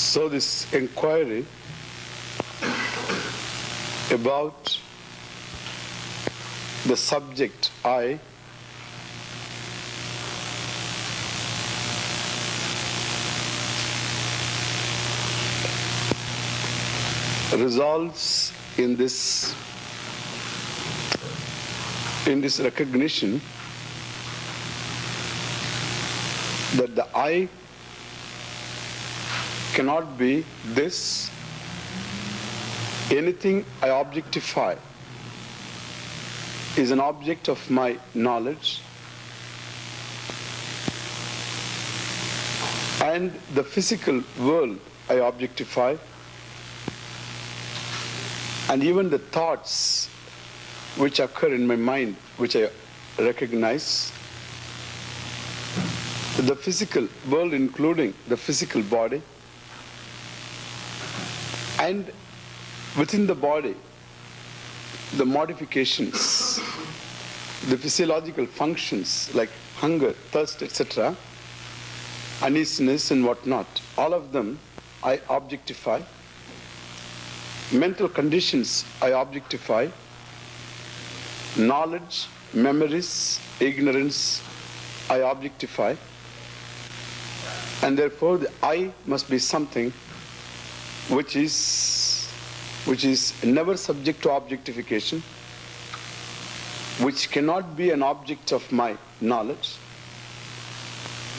So this inquiry about the subject I resolves in this recognition that the I cannot be this. Anything I objectify is an object of my knowledge, and the physical world I objectify, and even the thoughts which occur in my mind, which I recognize, the physical world including the physical body, and within the body, the modifications, the physiological functions like hunger, thirst, etc., uneasiness and whatnot, all of them I objectify. Mental conditions I objectify. Knowledge, memories, ignorance I objectify. And therefore the I must be something which is never subject to objectification, which cannot be an object of my knowledge.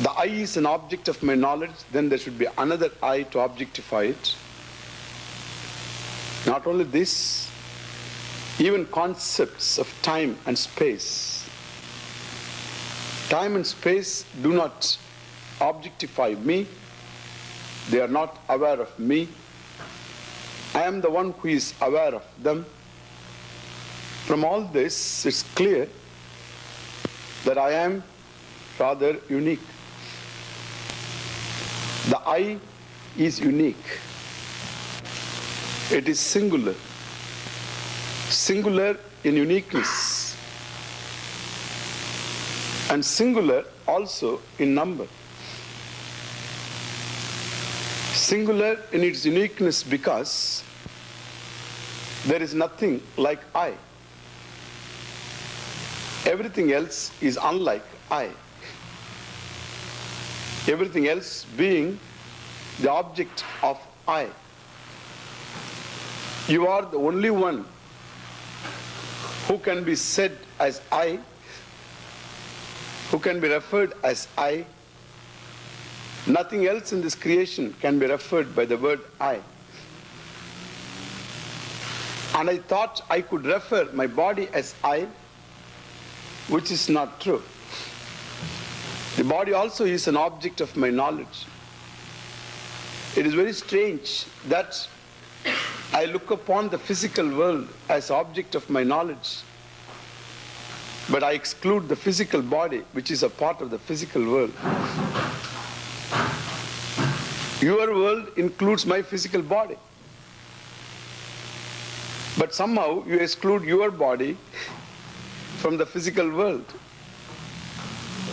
The I is an object of my knowledge, then there should be another I to objectify it. Not only this, even concepts of time and space. Time and space do not objectify me. They are not aware of me. I am the one who is aware of them. From all this, it's clear that I am rather unique. The I is unique. It is singular. Singular in uniqueness. And singular also in number. Singular in its uniqueness because there is nothing like I. Everything else is unlike I. Everything else being the object of I. You are the only one who can be said as I, who can be referred as I. Nothing else in this creation can be referred by the word I. And I thought I could refer my body as I, which is not true. The body also is an object of my knowledge. It is very strange that I look upon the physical world as object of my knowledge, but I exclude the physical body, which is a part of the physical world. Your world includes my physical body, but somehow you exclude your body from the physical world,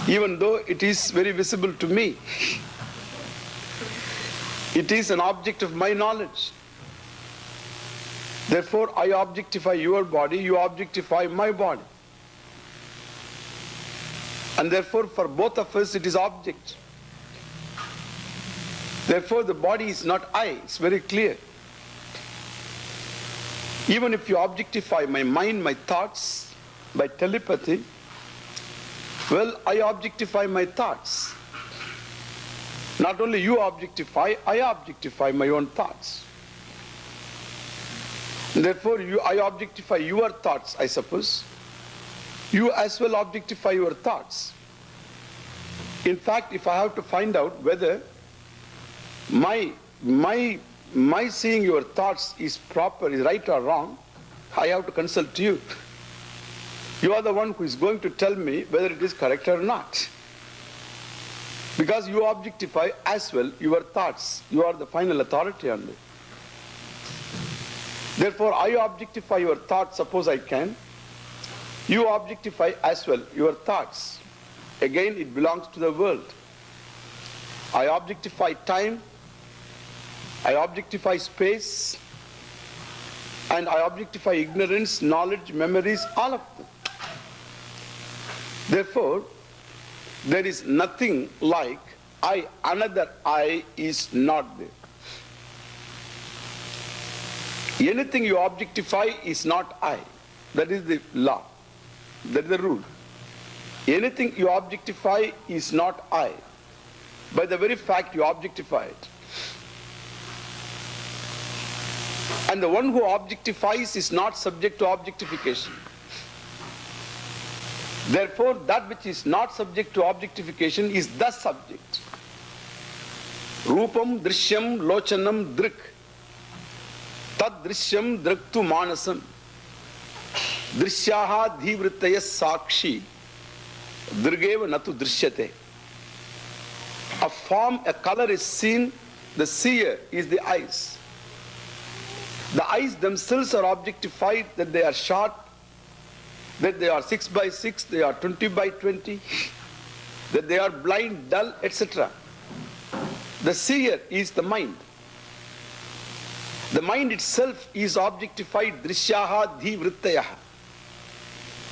even though it is very visible to me. It is an object of my knowledge. Therefore, I objectify your body, you objectify my body. And therefore, for both of us, it is object. Therefore, the body is not I, it's very clear. Even if you objectify my mind, my thoughts, by telepathy, well, I objectify my thoughts. Not only you objectify, I objectify my own thoughts. Therefore, I objectify your thoughts, I suppose. You as well objectify your thoughts. In fact, if I have to find out whether my seeing your thoughts is proper, is right or wrong, I have to consult you. You are the one who is going to tell me whether it is correct or not. Because you objectify as well your thoughts. You are the final authority on it. Therefore, I objectify your thoughts, suppose I can. You objectify as well your thoughts. Again, it belongs to the world. I objectify time. I objectify space, and I objectify ignorance, knowledge, memories, all of them. Therefore, there is nothing like I, another I is not there. Anything you objectify is not I. That is the law. That is the rule. Anything you objectify is not I. By the very fact you objectify it. And the one who objectifies is not subject to objectification. Therefore, that which is not subject to objectification is the subject. Rupam, Drishyam, Lochanam, Drik. Tad Drishyam, Draktu Manasam. Drishyaha Dhivrittaya Sakshi. Drigeva Natu Drishyate. A form, a color is seen, the seer is the eyes. The eyes themselves are objectified, that they are short, that they are 6 by 6, they are 20 by 20, that they are blind, dull, etc. The seer is the mind. The mind itself is objectified, drishyaha dhivrittayaha.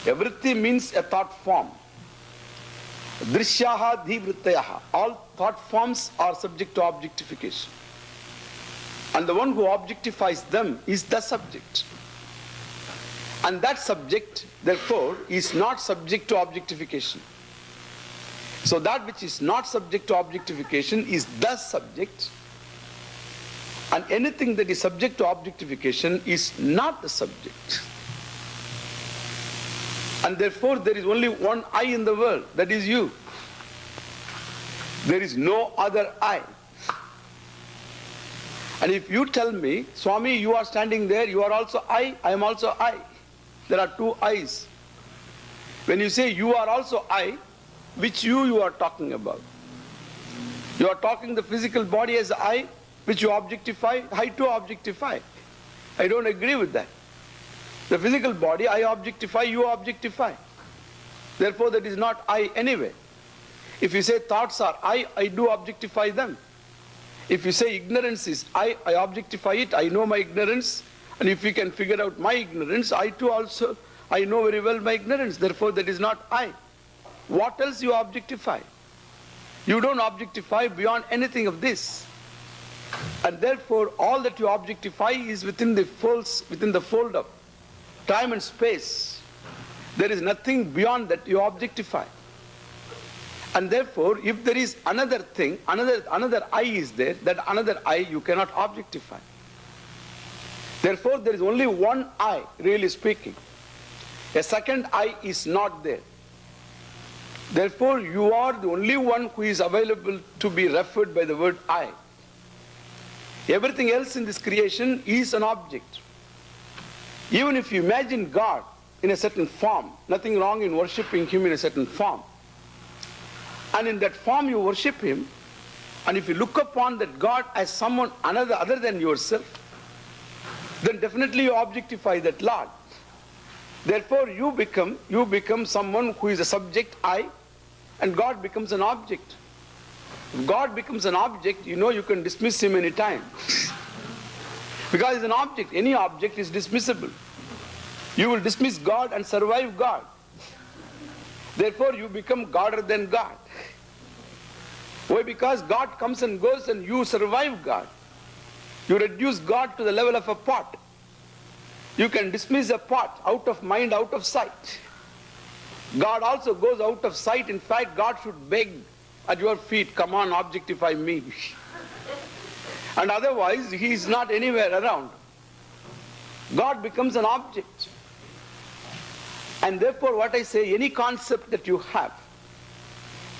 Vritti means a thought form. Drishyaha dhivrittayaha. All thought forms are subject to objectification. And the one who objectifies them is the subject. And that subject, therefore, is not subject to objectification. So that which is not subject to objectification is the subject. And anything that is subject to objectification is not the subject. And therefore there is only one I in the world, that is you. There is no other I. And if you tell me, Swami, you are standing there, you are also I am also I. There are two I's. When you say you are also I, which you are talking about? You are talking the physical body as I, which you objectify. I too objectify. I don't agree with that. The physical body I objectify, you objectify. Therefore that is not I anyway. If you say thoughts are I do objectify them. If you say ignorance is I objectify it, I know my ignorance. And if you can figure out my ignorance, I too also, I know very well my ignorance. Therefore that is not I. What else you objectify? You don't objectify beyond anything of this. And therefore all that you objectify is within the fold of time and space. There is nothing beyond that you objectify. And therefore, if there is another thing, another I is there, that another I you cannot objectify. Therefore, there is only one I, really speaking. A second I is not there. Therefore, you are the only one who is available to be referred by the word I. Everything else in this creation is an object. Even if you imagine God in a certain form, nothing wrong in worshipping Him in a certain form. And in that form you worship Him, and if you look upon that God as someone other than yourself, then definitely you objectify that Lord. Therefore you become someone who is a subject I, and God becomes an object. If God becomes an object, you know you can dismiss Him any time. Because it's an object. Any object is dismissible. You will dismiss God and survive God. Therefore you become Godder than God. Why? Because God comes and goes and you survive God. You reduce God to the level of a pot. You can dismiss a pot, out of mind, out of sight. God also goes out of sight. In fact, God should beg at your feet, come on, objectify me. And otherwise, He is not anywhere around. God becomes an object. And therefore, what I say, any concept that you have,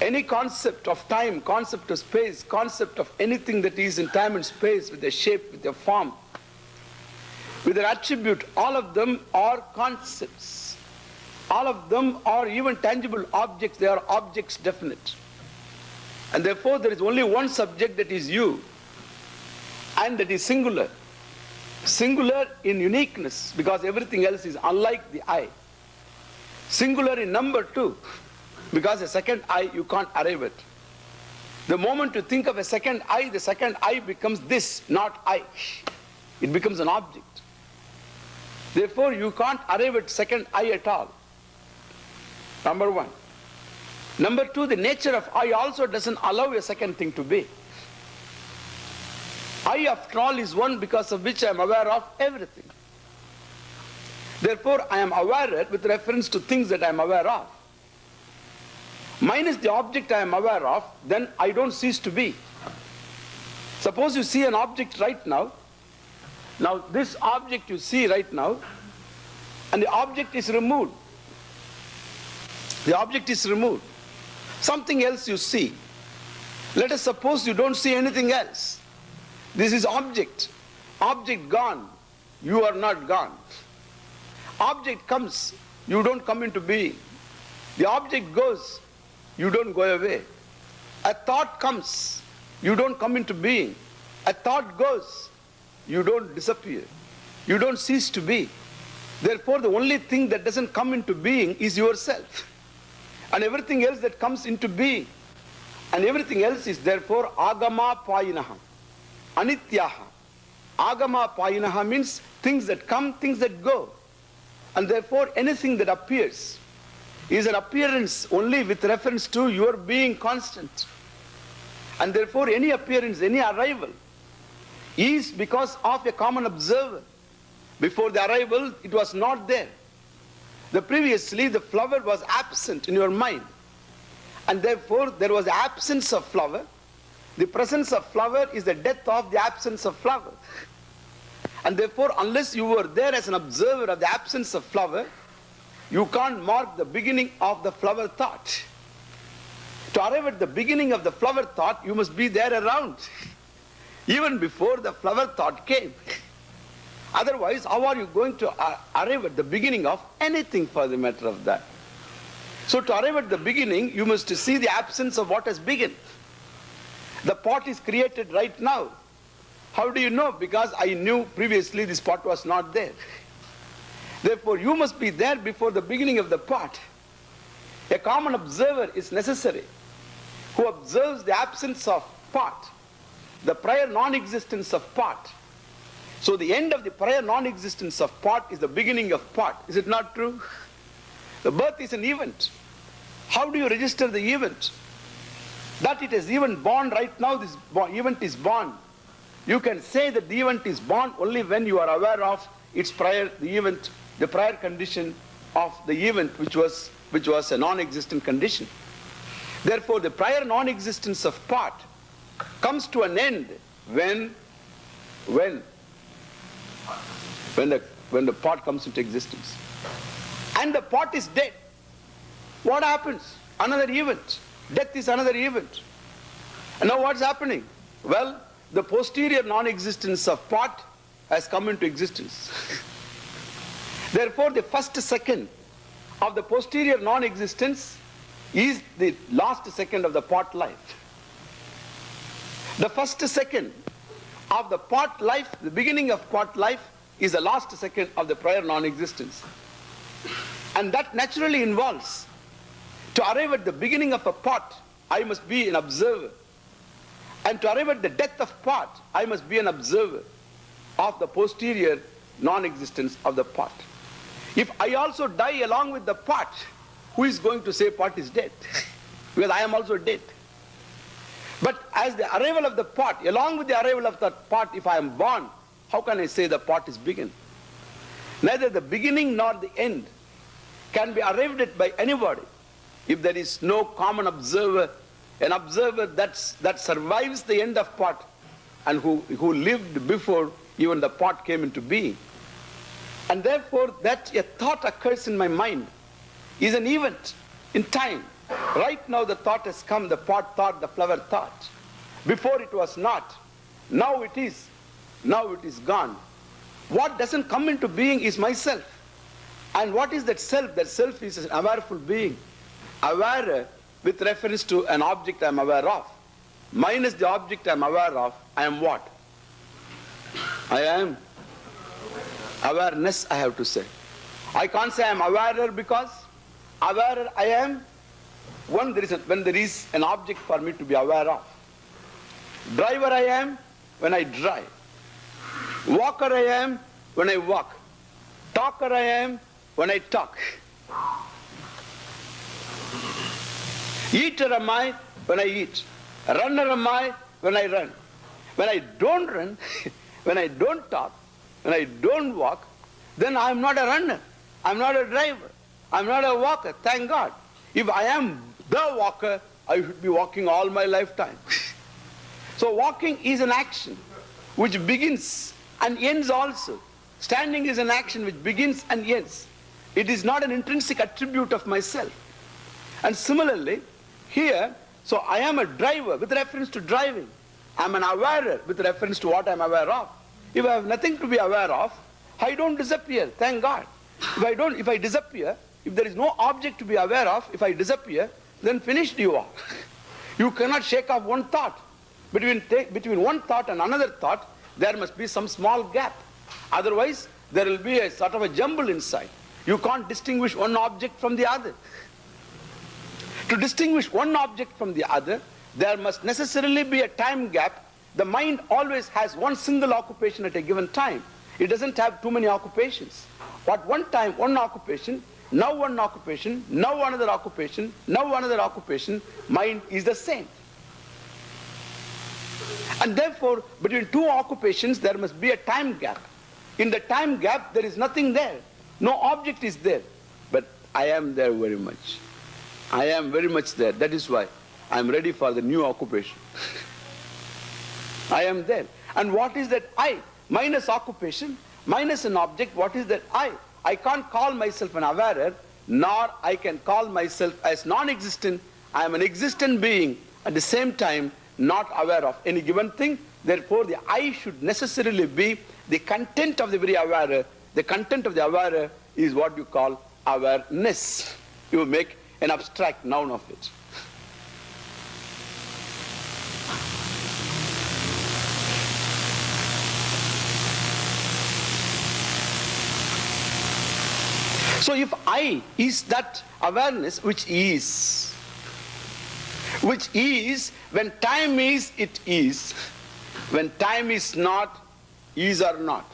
any concept of time, concept of space, concept of anything that is in time and space, with a shape, with a form, with an attribute, all of them are concepts. All of them are even tangible objects. They are objects definite. And therefore there is only one subject, that is you, and that is singular. Singular in uniqueness, because everything else is unlike the I. Singular in number too, because a second I you can't arrive at. The moment you think of a second I, the second I becomes this, not I. It becomes an object. Therefore, you can't arrive at second I at all. Number one. Number two, the nature of I also doesn't allow a second thing to be. I, after all, is one because of which I am aware of everything. Therefore, I am aware with reference to things that I am aware of. Minus the object I am aware of, then I don't cease to be. Suppose you see an object right now. Now, this object you see right now, and the object is removed. The object is removed. Something else you see. Let us suppose you don't see anything else. This is object. Object gone. You are not gone. Object comes. You don't come into being. The object goes. You don't go away. A thought comes. You don't come into being. A thought goes. You don't disappear. You don't cease to be. Therefore, the only thing that doesn't come into being is yourself. And everything else that comes into being. And everything else is therefore agama payinaha, anityaha. Agama payinaha means things that come, things that go. And therefore anything that appears is an appearance only with reference to your being constant. And therefore any appearance, any arrival is because of a common observer. Before the arrival, it was not there. Previously, the flower was absent in your mind. And therefore, there was absence of flower. The presence of flower is the death of the absence of flower. And therefore, unless you were there as an observer of the absence of flower, you can't mark the beginning of the flower thought. To arrive at the beginning of the flower thought, you must be there around, even before the flower thought came. Otherwise, how are you going to arrive at the beginning of anything for the matter of that? So to arrive at the beginning, you must see the absence of what has begun. The pot is created right now. How do you know? Because I knew previously this pot was not there. Therefore, you must be there before the beginning of the pot. A common observer is necessary who observes the absence of pot, the prior non-existence of pot. So the end of the prior non-existence of pot is the beginning of pot. Is it not true? The birth is an event. How do you register the event? That it is even born right now, this event is born. You can say that the event is born only when you are aware of its prior, the event, the prior condition of the event which was a non-existent condition. Therefore, the prior non-existence of pot comes to an end when the pot comes into existence. And the pot is dead. What happens? Another event. Death is another event. And now what's happening? Well, the posterior non-existence of pot has come into existence. Therefore, the first second of the posterior non-existence is the last second of the pot life. The first second of the pot life, the beginning of pot life, is the last second of the prior non-existence. And that naturally involves, to arrive at the beginning of a pot, I must be an observer. And to arrive at the death of pot, I must be an observer of the posterior non-existence of the pot. If I also die along with the pot, who is going to say pot is dead? Because I am also dead. But as the arrival of the pot, along with the arrival of the pot, if I am born, how can I say the pot is begun? Neither the beginning nor the end can be arrived at by anybody if there is no common observer, an observer that survives the end of pot and who lived before even the pot came into being. And therefore, that a thought occurs in my mind is an event in time. Right now the thought has come, the pot thought, the flower thought. Before it was not. Now it is. Now it is gone. What doesn't come into being is myself. And what is that self? That self is an awareful being. Aware with reference to an object I am aware of. Minus the object I am aware of, I am what? I am awareness, I have to say. I can't say I am awarer because awarer I am when there is an object for me to be aware of. Driver I am when I drive. Walker I am when I walk. Talker I am when I talk. Eater am I when I eat. Runner am I when I run. When I don't run, when I don't talk, when I don't walk, then I am not a runner. I am not a driver. I am not a walker, thank God. If I am the walker, I should be walking all my lifetime. So walking is an action which begins and ends also. Standing is an action which begins and ends. It is not an intrinsic attribute of myself. And similarly, here, so I am a driver with reference to driving. I am an awarer with reference to what I am aware of. If I have nothing to be aware of, I don't disappear, thank God. If I disappear, if there is no object to be aware of, if I disappear, then finished you are. You cannot shake off one thought. Between one thought and another thought, there must be some small gap. Otherwise, there will be a sort of a jumble inside. You can't distinguish one object from the other. To distinguish one object from the other, there must necessarily be a time gap. The mind always has one single occupation at a given time. It doesn't have too many occupations. At one time, one occupation, now one occupation, now another occupation, now another occupation, mind is the same. And therefore, between two occupations, there must be a time gap. In the time gap, there is nothing there. No object is there. But I am there very much. I am very much there. That is why I am ready for the new occupation. I am there. And what is that I? Minus occupation, minus an object, what is that I? I can't call myself an awarer, nor I can call myself as non-existent. I am an existent being, at the same time not aware of any given thing. Therefore, the I should necessarily be the content of the very awarer. The content of the awarer is what you call awareness. You make an abstract noun of it. So if I is that awareness which is when time is, it is. When time is not, is or not,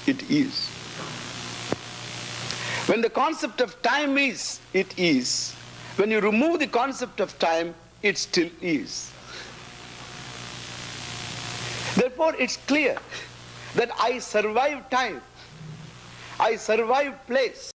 it is. When the concept of time is, it is. When you remove the concept of time, it still is. Therefore, it's clear that I survive time. I survive place.